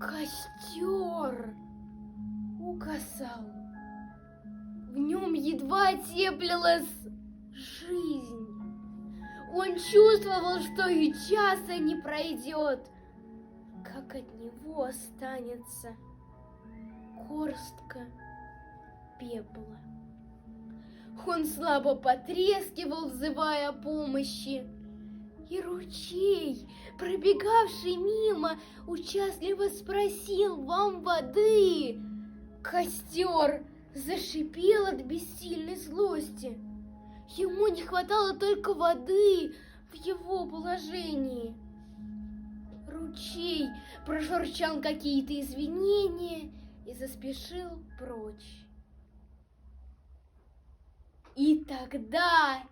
Костер угасал. В нем едва теплилась жизнь. Он чувствовал, что и часа не пройдет, как от него останется горстка пепла. Он слабо потрескивал, взывая о помощи, и ручей, пробегавший мимо, участливо спросил: «Вам воды?» Костер зашипел от бессильной злости. Ему не хватало только воды в его положении. Ручей прошурчал какие-то извинения и заспешил прочь. И тогда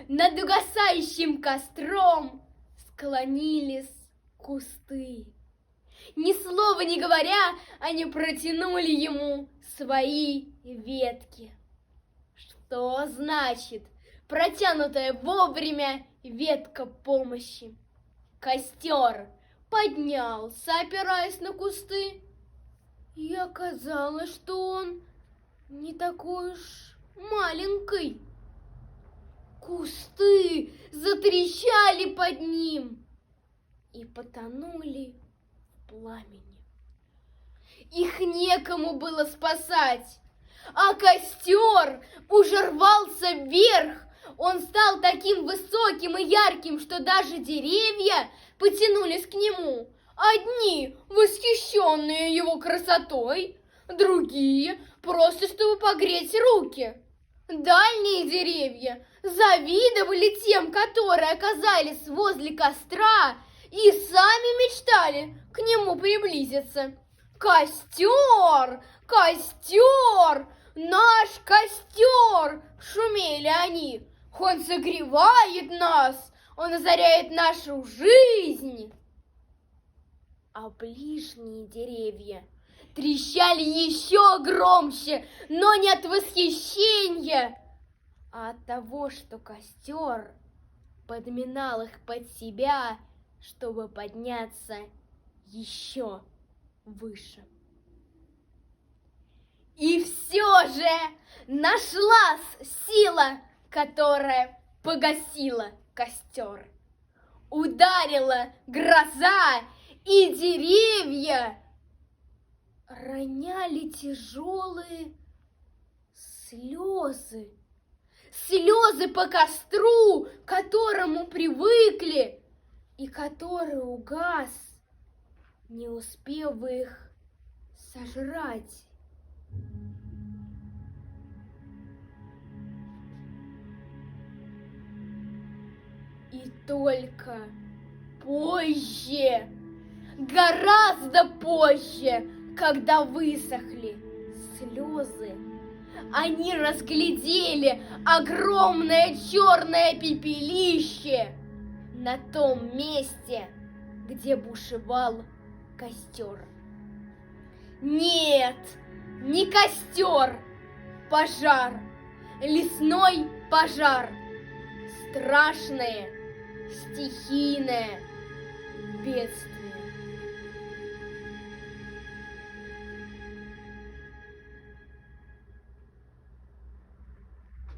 над угасающим костром склонились кусты. Ни слова не говоря, они протянули ему свои ветки. Что значит протянутая вовремя ветка помощи? Костер поднялся, опираясь на кусты, и оказалось, что он не такой уж маленький. Кусты затрещали под ним и потонули в пламени. Их некому было спасать, а костер уже рвался вверх. Он стал таким высоким и ярким, что даже деревья потянулись к нему. Одни восхищенные его красотой, другие просто чтобы погреть руки. Дальние деревья завидовали тем, которые оказались возле костра, и сами мечтали к нему приблизиться. «Костер! Костер! Наш костер!» — шумели они. «Он согревает нас, он озаряет нашу жизнь!» А ближние деревья трещали еще громче, но не от восхищения, а от того, что костер подминал их под себя, чтобы подняться еще выше. И все же нашлась сила, которая погасила костер. Ударила гроза, и деревья роняли тяжелые слезы. Слезы по костру, к которому привыкли, и который угас, не успев их сожрать. И только позже, гораздо позже, когда высохли слезы, они разглядели огромное черное пепелище на том месте, где бушевал костер. Нет, не костер, пожар, лесной пожар, страшное, стихийное бедствие.